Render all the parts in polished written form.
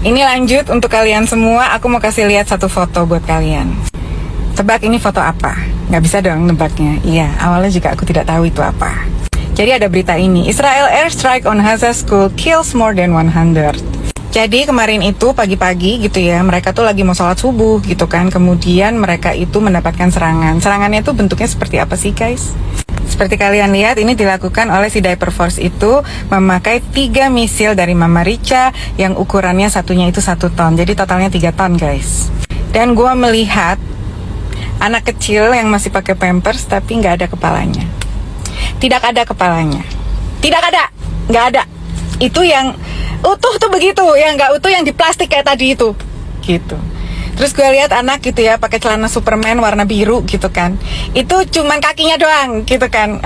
Ini lanjut untuk kalian semua. Aku mau kasih lihat satu foto buat kalian. Tebak ini foto apa? Nggak bisa dong nebaknya. Iya, awalnya juga aku tidak tahu itu apa. Jadi ada berita ini, Israel airstrike on Gaza school kills more than 100. Jadi kemarin itu pagi-pagi gitu ya, mereka tuh lagi mau sholat subuh gitu kan. Kemudian mereka itu mendapatkan serangan. Serangannya itu bentuknya seperti apa sih guys? Seperti kalian lihat, ini dilakukan oleh si Diaper Force itu memakai 3 misil dari Mama Richa yang ukurannya satunya itu 1 ton. Jadi totalnya 3 ton guys. Dan gua melihat anak kecil yang masih pakai pampers tapi nggak ada kepalanya. Tidak ada kepalanya. Tidak ada. Nggak ada. Itu yang utuh tuh begitu, yang nggak utuh yang di plastik kayak tadi itu. Gitu. Terus gue lihat anak gitu ya pakai celana Superman warna biru gitu kan. Itu cuman kakinya doang gitu kan.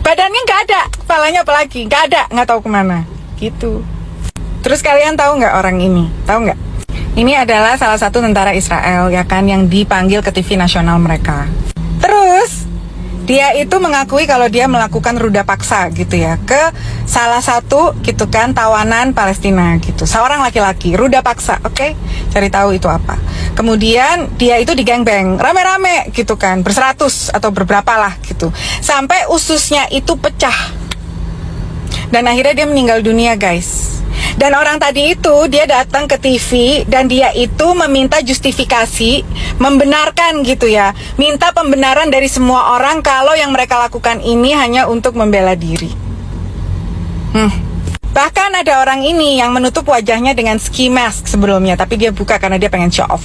Badannya nggak ada, kepalanya apalagi nggak ada, nggak tahu kemana. Gitu. Terus kalian tahu nggak orang ini? Tahu nggak? Ini adalah salah satu tentara Israel ya kan yang dipanggil ke TV nasional mereka. Terus dia itu mengakui kalau dia melakukan ruda paksa gitu ya ke salah satu gitu kan tawanan Palestina gitu. Seorang laki-laki ruda paksa, oke? Cari tahu itu apa. Kemudian dia itu digengbeng rame-rame gitu kan, berseratus atau berberapa lah gitu. Sampai ususnya itu pecah. Dan akhirnya dia meninggal dunia, guys. Dan orang tadi itu dia datang ke TV dan dia itu meminta justifikasi, membenarkan gitu ya, minta pembenaran dari semua orang kalau yang mereka lakukan ini hanya untuk membela diri. Bahkan ada orang ini yang menutup wajahnya dengan ski mask sebelumnya, tapi dia buka karena dia pengen show off.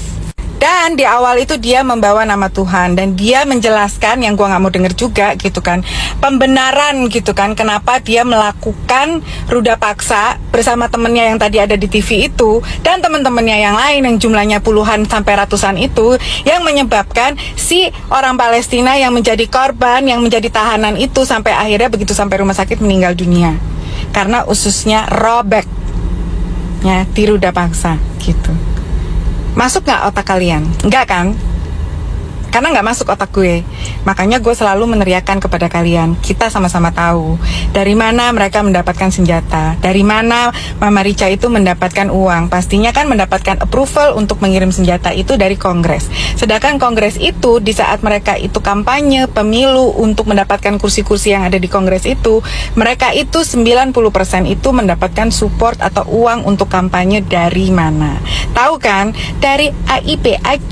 Dan di awal itu dia membawa nama Tuhan dan dia menjelaskan yang gua nggak mau denger juga gitu kan, pembenaran gitu kan kenapa dia melakukan ruda paksa bersama temennya yang tadi ada di TV itu dan teman-temannya yang lain yang jumlahnya puluhan sampai ratusan itu yang menyebabkan si orang Palestina yang menjadi korban, yang menjadi tahanan itu sampai akhirnya begitu sampai rumah sakit meninggal dunia karena ususnya robek ya, diruda paksa gitu. Masuk gak otak kalian? Enggak kan? Karena gak masuk otak gue. Makanya gue selalu meneriakkan kepada kalian, kita sama-sama tahu dari mana mereka mendapatkan senjata, dari mana Mama Richa itu mendapatkan uang. Pastinya kan mendapatkan approval untuk mengirim senjata itu dari Kongres. Sedangkan Kongres itu di saat mereka itu kampanye pemilu untuk mendapatkan kursi-kursi yang ada di Kongres itu, mereka itu 90% itu mendapatkan support atau uang untuk kampanye dari mana? Tahu kan? Dari AIPAC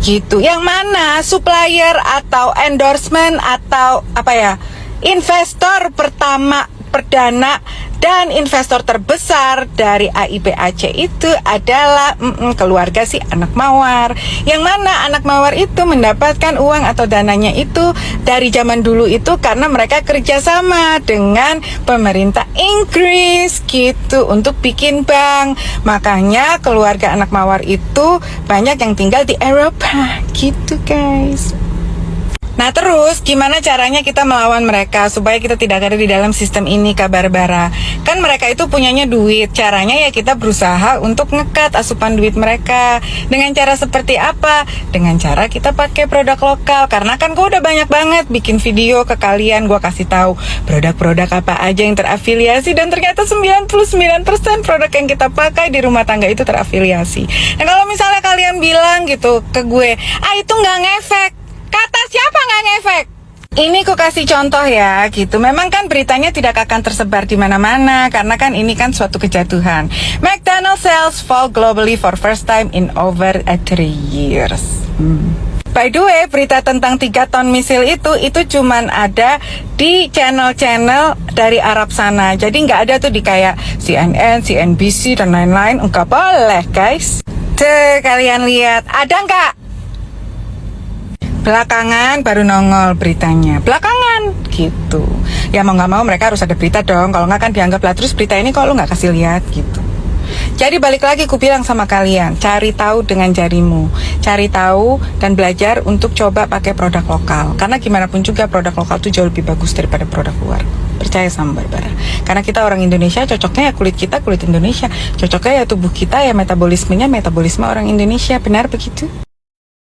gitu. Yang mana supplier atau endorsement atau apa ya, investor pertama perdana dan investor terbesar dari AIPAC itu adalah keluarga si anak mawar. Yang mana anak mawar itu mendapatkan uang atau dananya itu dari zaman dulu itu karena mereka kerjasama dengan pemerintah Inggris gitu untuk bikin bank. Makanya keluarga anak mawar itu banyak yang tinggal di Eropa gitu guys. Nah terus gimana caranya kita melawan mereka supaya kita tidak ada di dalam sistem ini Kak Barbara? Kan mereka itu punyanya duit. Caranya ya kita berusaha untuk ngekat asupan duit mereka. Dengan cara seperti apa? Dengan cara kita pakai produk lokal. Karena kan gue udah banyak banget bikin video ke kalian, gue kasih tahu produk-produk apa aja yang terafiliasi. Dan ternyata 99% produk yang kita pakai di rumah tangga itu terafiliasi. Dan kalau misalnya kalian bilang gitu ke gue, itu nggak ngefek. Kata siapa nggak ngefek? Ini ku kasih contoh ya gitu. Memang kan beritanya tidak akan tersebar di mana-mana karena kan ini kan suatu kejatuhan. McDonald's sales fall globally for first time in over 3 years. By the way, berita tentang 3 ton misil itu cuman ada di channel-channel dari Arab sana. Jadi nggak ada tuh di kayak CNN, CNBC dan lain-lain. Enggak boleh guys. Tuh kalian lihat, ada nggak? Belakangan baru nongol beritanya, belakangan gitu. Ya mau nggak mau mereka harus ada berita dong. Kalau nggak kan dianggap lah terus berita ini kok lu nggak kasih lihat gitu. Jadi balik lagi ku bilang sama kalian, cari tahu dengan jarimu, cari tahu dan belajar untuk coba pakai produk lokal. Karena gimana pun juga produk lokal tuh jauh lebih bagus daripada produk luar. Percaya sama Barbara. Karena kita orang Indonesia, cocoknya ya kulit kita kulit Indonesia, cocoknya ya tubuh kita ya metabolisme orang Indonesia. Benar begitu?